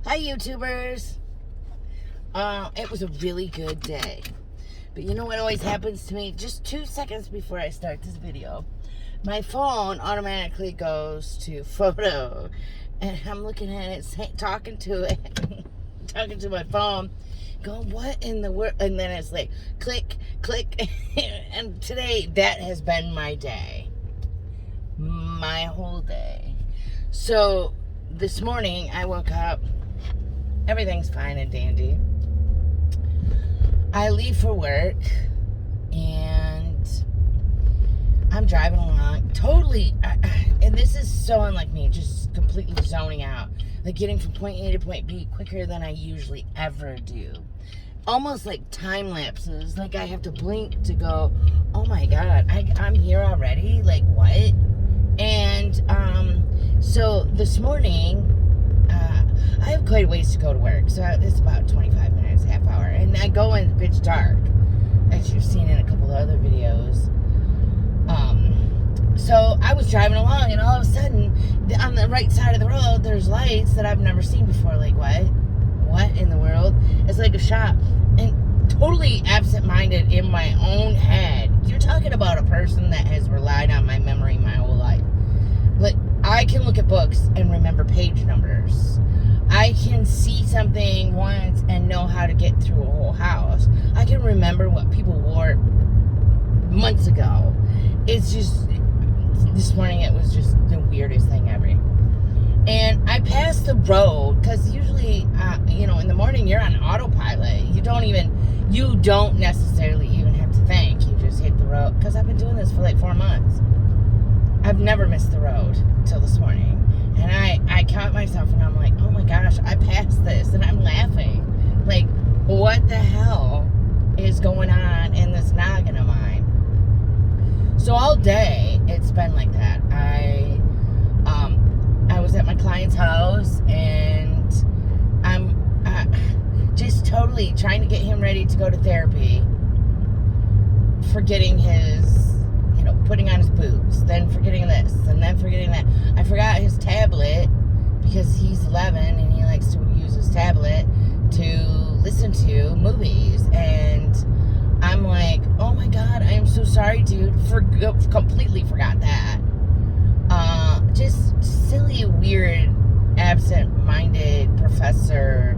Hi, YouTubers. It was a really good day. But you know what always happens to me? Just 2 seconds before I start this video, my phone automatically goes to photo. And I'm looking at it, talking to it, talking to my phone, going, what in the world? And then it's like, click, click. And today, that has been my day. My whole day. So, this morning, I woke up. Everything's fine and dandy. I leave for work and I'm driving along totally, and this is so unlike me, just completely zoning out, like getting from point A to point B quicker than I usually ever do, almost like time lapses, like I have to blink to go, oh my god, I'm here already, like what? And so this morning I have quite a ways to go to work, so it's about 25 minutes, half hour, and I go in pitch dark, as you've seen in a couple of other videos. So I was driving along, and all of a sudden, on the right side of the road, there's lights that I've never seen before. Like, what in the world? It's like a shop, and totally absent-minded in my own head. You're talking about a person that has relied on my memory my whole life. Like, I can look at books and remember page numbers. I can see something once and know how to get through a whole house. I can remember what people wore months ago. It's just, this morning it was just the weirdest thing ever. And I passed the road, because usually, in the morning you're on autopilot. You don't necessarily even have to think. You just hit the road. Because I've been doing this for like 4 months. I've never missed the road till this morning. And I caught myself and I'm like, oh my gosh, I passed this. And I'm laughing. Like, what the hell is going on in this noggin of mine? So all day, it's been like that. I was at my client's house and I'm just totally trying to get him ready to go to therapy. Forgetting his... putting on his boots, then forgetting this, and then forgetting that. I forgot his tablet, because he's 11, and he likes to use his tablet to listen to movies, and I'm like, oh my god, I am so sorry, dude, completely forgot that. Just silly, weird, absent-minded professor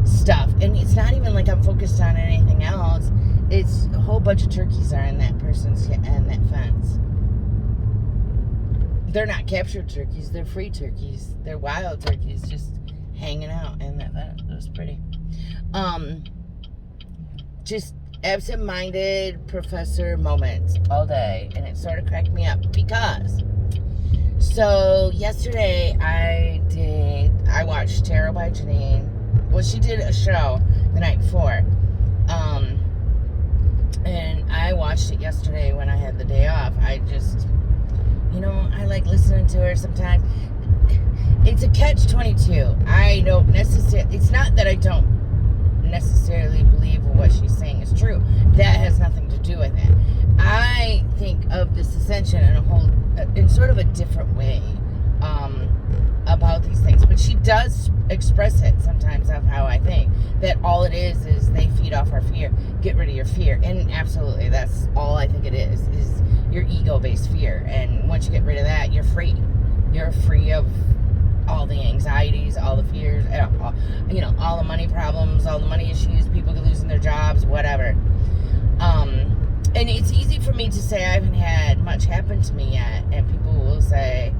stuff, and it's not even like I'm focused on anything else. It's a whole bunch of turkeys are in that person's and that fence. They're not captured turkeys. They're free turkeys. They're wild turkeys just hanging out in that fence. It was pretty. Just absent-minded professor moments all day. And it sort of cracked me up because... So, yesterday I watched Tarot by Janine. Well, she did a show the night before. And I watched it yesterday when I had the day off. I just, I like listening to her sometimes. It's a catch-22. I don't necessarily, it's not that I don't necessarily believe what she's saying is true. That has nothing to do with it. I think of this ascension in sort of a different way, about these things. But she does express it sometimes of how I think. That all it is they feed off our fear. Get rid of your fear. And absolutely, that's all I think it is your ego-based fear. And once you get rid of that, you're free. You're free of all the anxieties, all the fears, all the money problems, all the money issues, people losing their jobs, whatever. And it's easy for me to say I haven't had much happen to me yet. And people will say,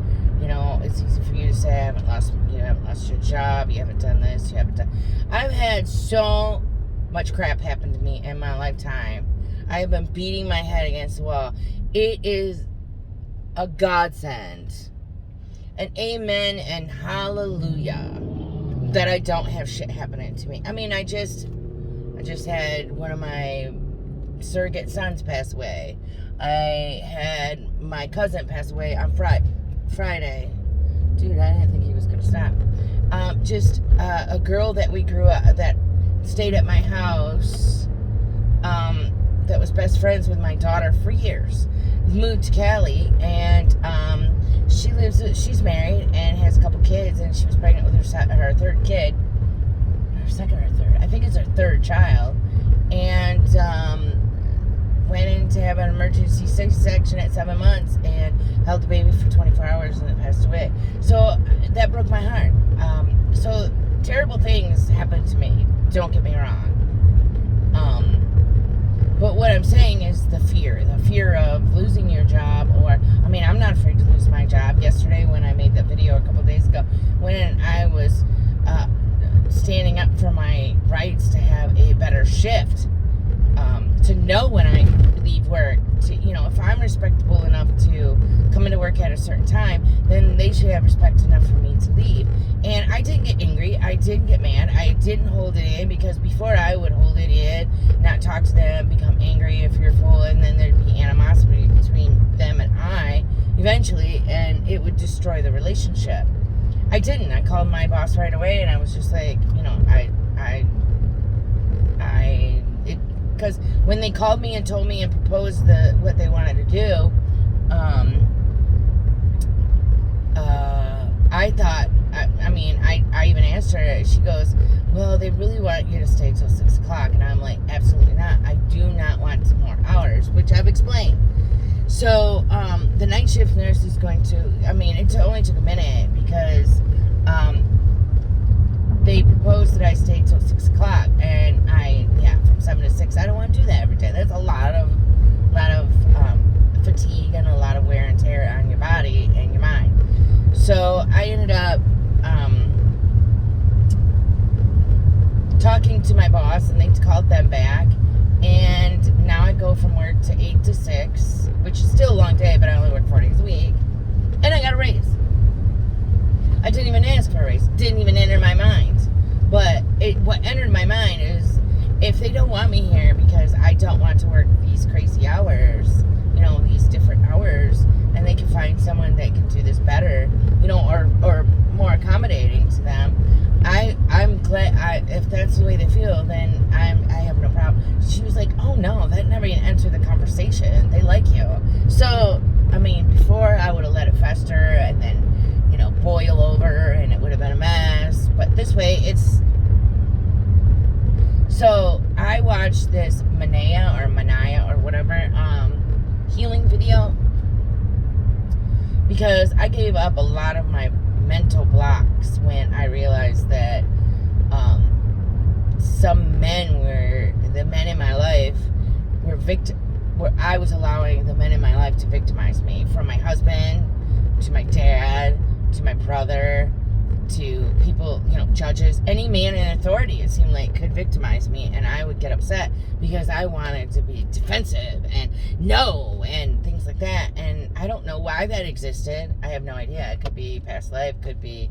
it's easy for you to say you haven't lost your job, you haven't done this, you haven't done... I've had so much crap happen to me in my lifetime. I have been beating my head against the wall. It is a godsend. An amen and hallelujah that I don't have shit happening to me. I mean, I just had one of my surrogate sons pass away. I had my cousin pass away on Friday. Dude, I didn't think he was gonna stop. A girl that we grew up, that stayed at my house, that was best friends with my daughter for years, moved to Cali, and she's married and has a couple kids, and she was pregnant with her third kid, is her third child, and went in to have an emergency C-section at 7 months and held the baby for 24 hours and it passed away. So that broke my heart. So terrible things happened to me, don't get me wrong. But what I'm saying is the fear of losing your job, or, I mean, I'm not afraid to lose my job. Yesterday when I made that video a couple days ago, when I was standing up for my rights to have a better shift, to know when I leave work, to, you know, if I'm respectable enough to come into work at a certain time, then they should have respect enough for me to leave. And I didn't get angry, I didn't get mad, I didn't hold it in, because before I would hold it in, not talk to them, become angry and fearful, and then there'd be animosity between them and I eventually, and it would destroy the relationship. I didn't. I called my boss right away, and I was just like, you know, because when they called me and told me and proposed what they wanted to do, I thought, I even asked her, she goes, well, they really want you to stay till 6 o'clock, and I'm like, absolutely not. I do not want some more hours, which I've explained. So, the night shift nurse is going to, it only took a minute, because, they proposed that I stay till 6 o'clock, and from 7 to 6, I don't want to do that every day. That's a lot of fatigue and a lot of wear and tear on your body and your mind. So I ended up talking to my boss, and they called them back, and now I go from work to 8 to 6, which is still a long day, but I only work 4 days a week, and I got a raise. I didn't even ask for a raise. Didn't even enter my mind. But what entered my mind is, if they don't want me here because I don't want to work these crazy hours, these different hours, and they can find someone that can do this better, or more accommodating to them, I'm glad. If that's the way they feel, then I have no problem. She was like, oh no, that never even entered the conversation. They like you. So, before I would have let it fester and then, boil over, and it would have been a mess. But this way, so I watched this Manaya or whatever, healing video, because I gave up a lot of my mental blocks when I realized that the men in my life where I was allowing the men in my life to victimize me, from my husband to my dad to my brother to people, judges, any man in authority, it seemed like, could victimize me, and I would get upset because I wanted to be defensive and things like that. And I don't know why that existed. I have no idea. It could be past life, could be,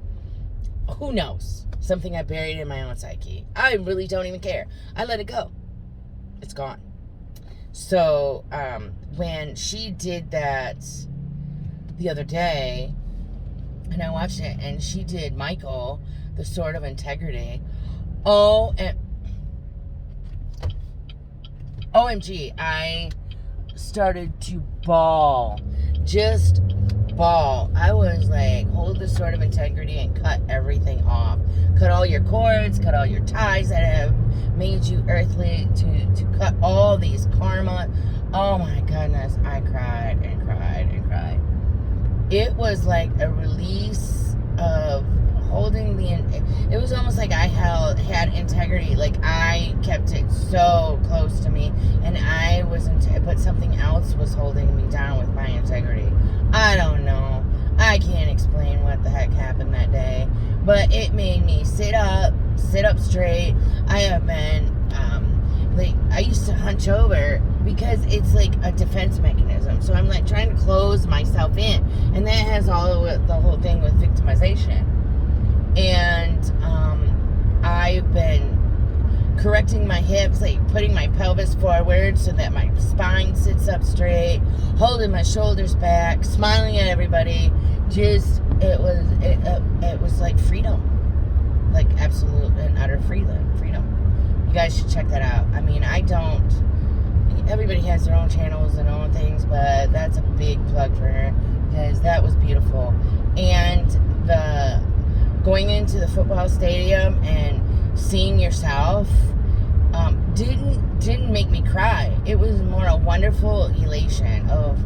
who knows, something I buried in my own psyche. I really don't even care. I let it go. It's gone. So when she did that the other day, and I watched it, and she did Michael, the Sword of Integrity. OMG, I started to bawl. Just bawl. I was like, hold the Sword of Integrity and cut everything off. Cut all your cords, cut all your ties that have made you earthly, to cut all these karma. Oh my goodness, I cried and cried and cried. It was like a release of holding it was almost like I had integrity, like I kept it so close to me, and I was but something else was holding me down with my integrity. I don't know. I can't explain what the heck happened that day, but it made me sit up straight. I have been, I used to hunch over because it's like a defense mechanism. So I'm like trying to close myself in, and that has the whole thing with victimization. And I've been correcting my hips, like putting my pelvis forward so that my spine sits up straight, holding my shoulders back, smiling at everybody. Just it was like freedom, like absolute and utter freedom. You guys should check that out. Everybody has their own channels and own things, but that's a big plug for her, because that was beautiful. And the going into the football stadium and seeing yourself didn't make me cry. It was more a wonderful elation of,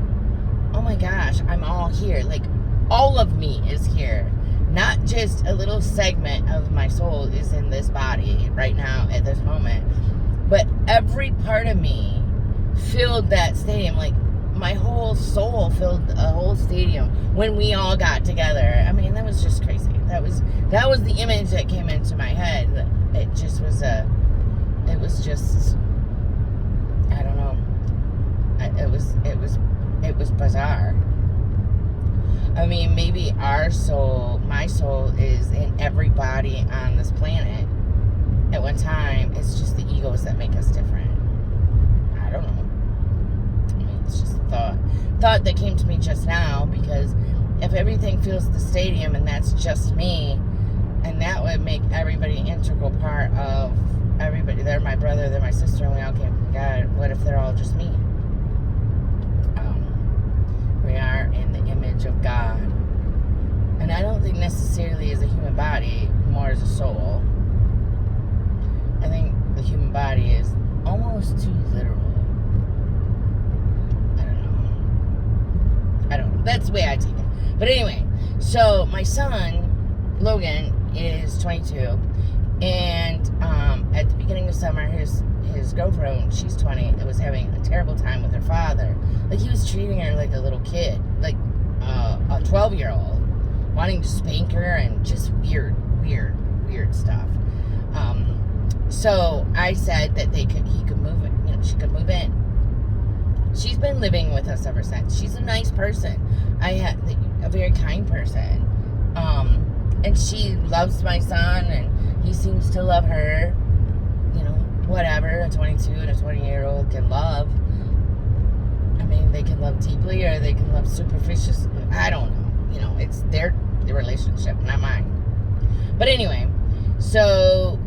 oh my gosh, I'm all here. Like, all of me is here. Not just a little segment of my soul is in this body right now at this moment, but every part of me filled that stadium. Like, my whole soul filled a whole stadium when we all got together. I mean, that was just crazy. That was the image that came into my head. It just was it was just, I don't know. It was bizarre. I mean, maybe our soul, my soul, is in every body on this planet at one time. It's just the egos that make us different. I don't know. I mean, it's just a thought that came to me just now, because if everything fills the stadium and that's just me, and that would make everybody an integral part of everybody. They're my brother, they're my sister, and we all came from God. What if they're all just me? We are in the image of God. And I don't think necessarily as a human body, more as a soul. I think the human body is almost too literal. I don't know. That's the way I take it. But anyway, so my son, Logan, is 22. And at the beginning of summer, his girlfriend, she's 20, was having a terrible time with her father. Like, he was treating her like a little kid, like a 12-year-old, wanting to spank her and just weird stuff. So I said that he could move it. She could move in. She's been living with us ever since. She's a nice person. A very kind person. And she loves my son, and he seems to love her. Whatever a 22 and a 20-year-old can love. I mean, they can love deeply or they can love superficially. I don't know. It's their relationship, not mine. But anyway, so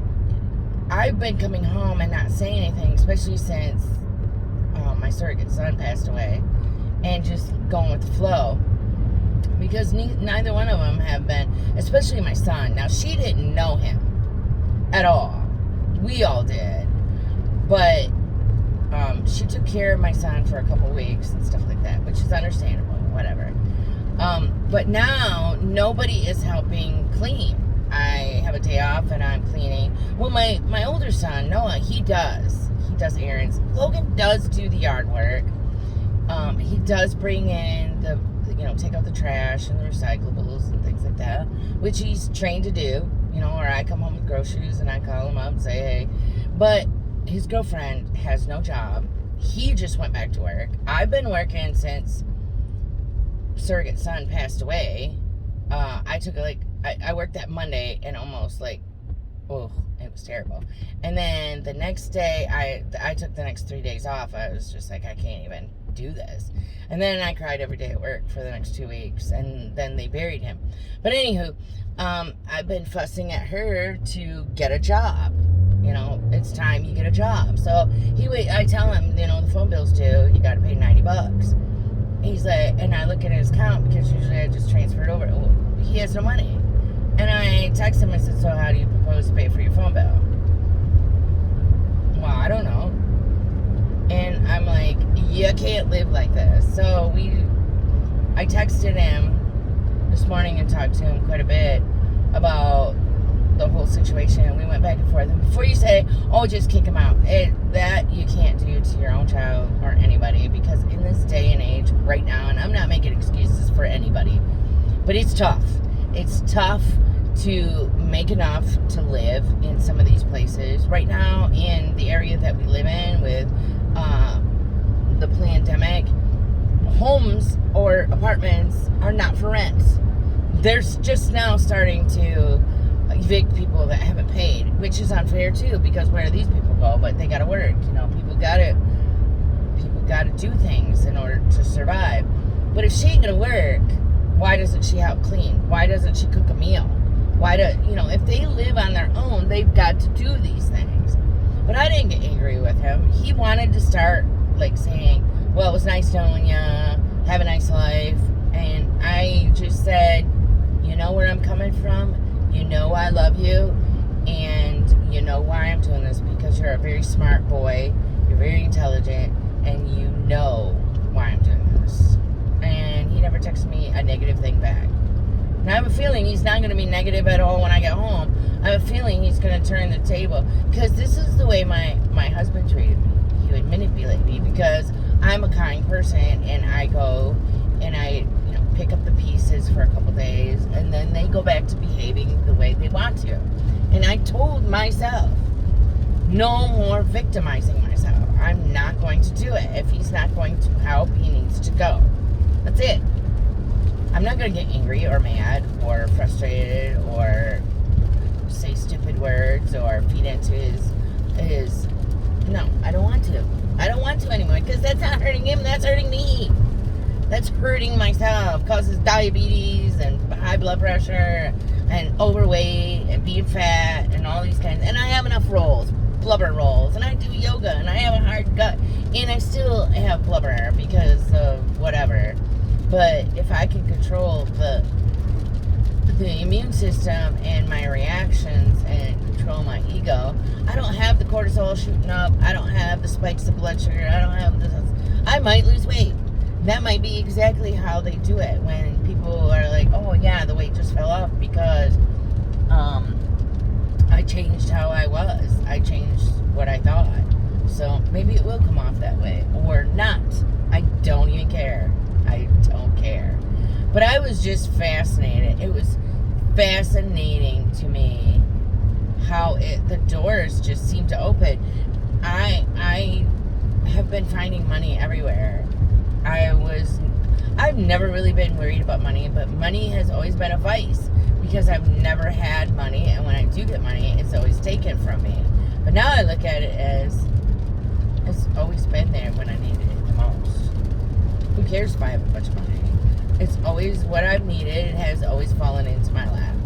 I've been coming home and not saying anything, especially since my surrogate son passed away, and just going with the flow. Because neither one of them have been, especially my son. Now, she didn't know him at all. We all did. But she took care of my son for a couple weeks and stuff like that, which is understandable, whatever. But now, nobody is helping clean. I have a day off and I'm cleaning. Well, my older son, Noah, he does errands. Logan does do the yard work. He does bring in take out the trash and the recyclables and things like that, which he's trained to do, or I come home with groceries and I call him up and say, hey. But his girlfriend has no job. He just went back to work. I've been working since surrogate son passed away. I worked that Monday and almost it was terrible. And then the next day, I took the next 3 days off. I was just like, I can't even do this. And then I cried every day at work for the next 2 weeks, and then they buried him. But anywho, I've been fussing at her to get a job. It's time you get a job. So I tell him, the phone bill's due. You got to pay $90. He's like, and I look at his account because usually I just transfer it over. Well, he has no money. And I text him and said, so how do you propose to pay for your phone bill? Well, I don't know. And I'm like, you can't live like this. So I texted him this morning and talked to him quite a bit about the whole situation. And we went back and forth. And before you say, oh, just kick him out, that you can't do to your own child or anybody, because in this day and age right now, and I'm not making excuses for anybody, but it's tough. It's tough to make enough to live in some of these places. Right now, in the area that we live in with the pandemic, homes or apartments are not for rent. They're just now starting to evict people that haven't paid, which is unfair too, because where do these people go? But they gotta work. People gotta do things in order to survive. But if she ain't gonna work, why doesn't she help clean? Why doesn't she cook a meal? If they live on their own, they've got to do these things. But I didn't get angry with him. He wanted to start saying, well, it was nice knowing you, have a nice life. And I just said, you know where I'm coming from, I love you, and you know why I'm doing this, because because you're a very smart boy, you're very intelligent, and you know why I'm doing this. And he never texted me a negative thing back. And I have a feeling he's not going to be negative at all when I get home. I have a feeling he's going to turn the table. Because this is the way my husband treated me. He would manipulate me because I'm a kind person, and I go and I pick up the pieces for a couple days, and then they go back to behaving the way they want to. And I told myself, no more victimizing myself. I'm not going to do it. If he's not going to help, he needs to go. That's it. I'm not going to get angry or mad or frustrated or say stupid words or feed into his no, I don't want to. I don't want to anymore, because that's not hurting him, that's hurting me. That's hurting myself. Causes diabetes and high blood pressure and overweight and being fat and all these kinds. And I have enough rolls, blubber rolls, and I do yoga, and I have a hard gut, and I still have blubber because of whatever. But if I can control the immune system and my reactions and control my ego, I don't have the cortisol shooting up. I don't have the spikes of blood sugar. I don't have this. I might lose weight. That might be exactly how they do it when people are like, oh yeah, the weight just fell off because I changed how I was. I changed what I thought. So maybe it will come off that way or not. I don't even care. I don't care. But I was just fascinated. It was fascinating to me how the doors just seemed to open. I have been finding money everywhere. I've never really been worried about money, but money has always been a vice because I've never had money, and when I do get money, it's always taken from me. But now I look at it as it's always been there when I needed it the most. Who cares if I have a bunch of money? It's always what I've needed. It has always fallen into my lap.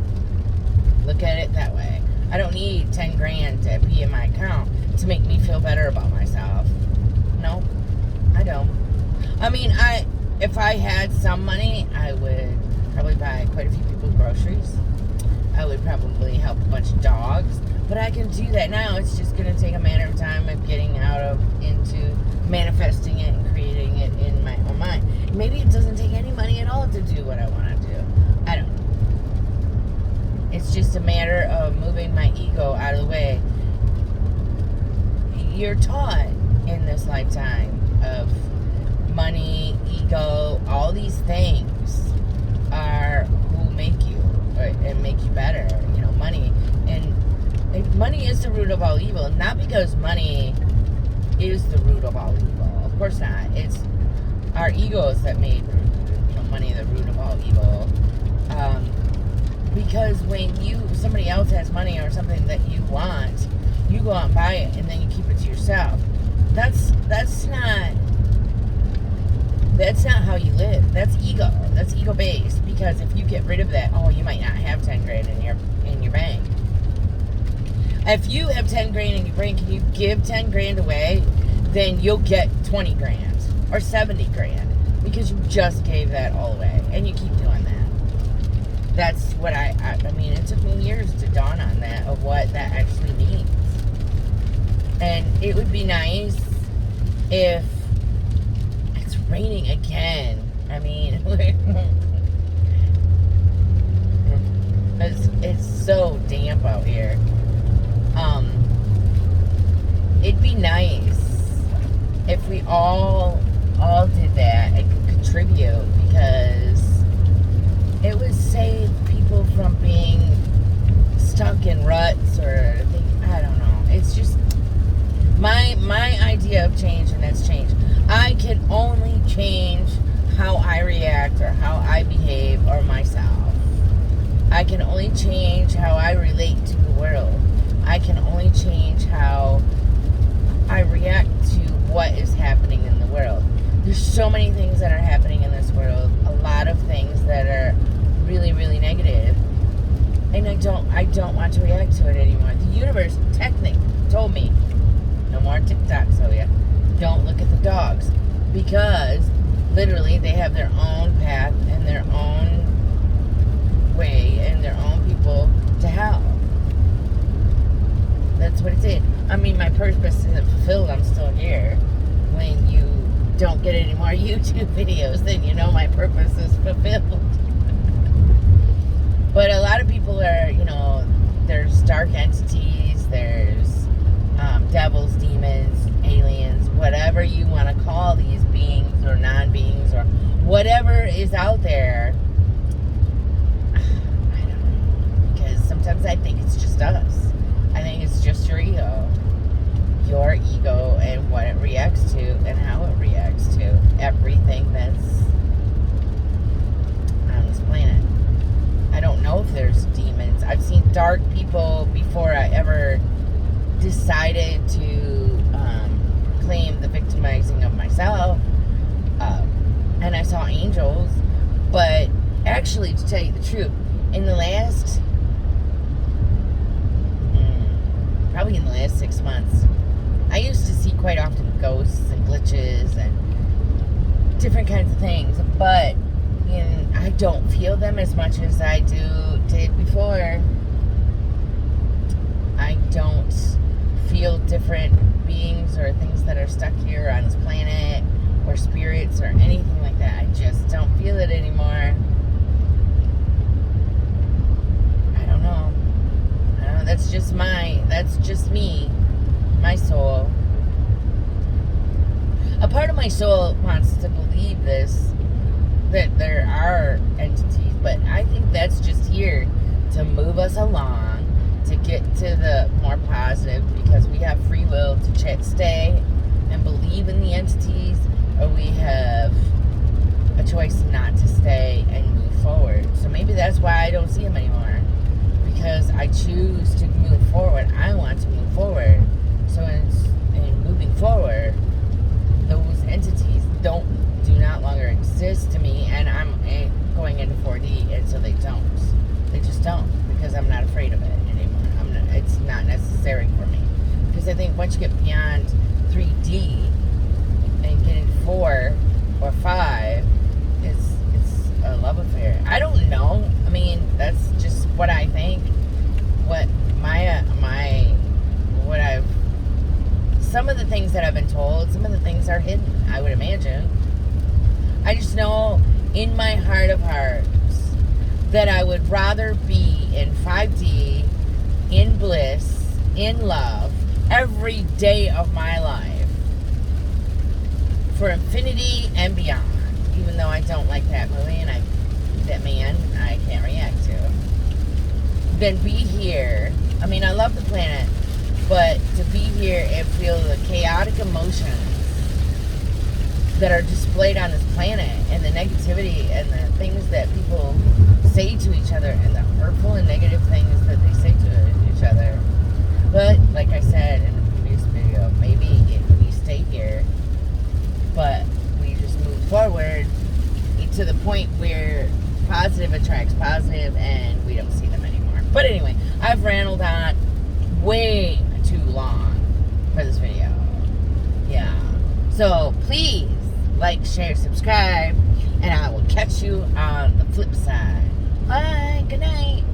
Look at it that way. I don't need 10 grand to be in my account to make me feel better about myself. No, I don't. I mean, if I had some money, I would probably buy quite a few people groceries. I would probably help a bunch of dogs. But I can do that now. It's just going to take a matter of time of getting into manifesting it and creating it in my own mind. Maybe it doesn't take any money at all to do what I want to do. I don't know. It's just a matter of moving my ego out of the way. You're taught in this lifetime of money, ego, all these things are who make you and make you better. Money. And money is the root of all evil. Not because money is the root of all evil. Of course not. It's our egos that made money the root of all evil. Because when somebody else has money or something that you want, you go out and buy it and then you keep it to yourself. That's not how you live. That's ego. That's ego based. Because if you get rid of that, you might not have 10 grand in your bank. If you have 10 grand in your bank and you give 10 grand away, then you'll get 20 grand or 70 grand because you just gave that all away and you keep doing that. That's what I mean, it took me years to dawn on that, of what that actually means. And it would be nice if it's raining again. I mean, it's so damp out here. It'd be nice if we all did that and could contribute, because it would save people from being stuck in ruts or I don't know. It's just my idea of change, and that's change. I can only change how I react or how I behave or myself. I can only change how I relate to the world. I can only change how I react to what is happening in the world. There's so many things that are happening in this world. A lot of things that are really, really negative. And I don't want to react to it anymore. The universe technically told me, no more TikToks, so yeah. Don't look at the dogs. Because literally they have their own path and their own way and their own people to help. that's what it did. I mean, my purpose isn't fulfilled. I'm still here. When you don't get any more YouTube videos, then you know my purpose is fulfilled. But a lot of people are, there's dark entities, there's devils, demons, aliens, whatever you want to call these beings or non-beings or whatever is out there. I don't know. Because sometimes I think it's just us. I think it's just your ego. Your ego and what it reacts to and how it reacts to everything that's on this planet. I don't know if there's demons. I've seen dark people before I ever decided to claim the victimizing of myself. And I saw angels. But actually, to tell you the truth, in the last, probably in the last 6 months, I used to see quite often ghosts and glitches and different kinds of things. But I don't feel them as much as I did before. I don't feel different beings or things that are stuck here on this planet or spirits or anything like that. I just don't feel it anymore. I don't know. That's just me, my soul. A part of my soul wants to believe this, that there are entities, but I think that's just here to move us along, to get to the more positive, because we have free will to stay and believe in the entities, or we have a choice not to stay and move forward. So maybe that's why I don't see them anymore, because I choose to move forward. I want to move forward. So in moving forward, those entities do not longer exist to me, and I'm going into 4D, and so they don't. They just don't, because I'm not afraid of it anymore. It's not necessary for me, because I think once you get beyond 3D and get into 4 or 5, it's a love affair. I don't know. I mean, that's just what I think. What some of the things that I've been told, some of the things are hidden, I would imagine. I just know in my heart of hearts that I would rather be in 5D, in bliss, in love, every day of my life, for infinity and beyond. Even though I don't like that movie and that man, I can't react to. Than be here. I mean, I love the planet, but to be here and feel the chaotic emotions that are displayed on this planet, and the negativity and the things that people say to each other, and the hurtful and negative things that they say to each other. But like I said in the previous video, maybe if we stay here, but we just move forward to the point where positive attracts positive and we don't see them anymore. But anyway, I've rambled on way too long for this video. Yeah. So please like, share, subscribe, and I will catch you on the flip side. Bye. Good night.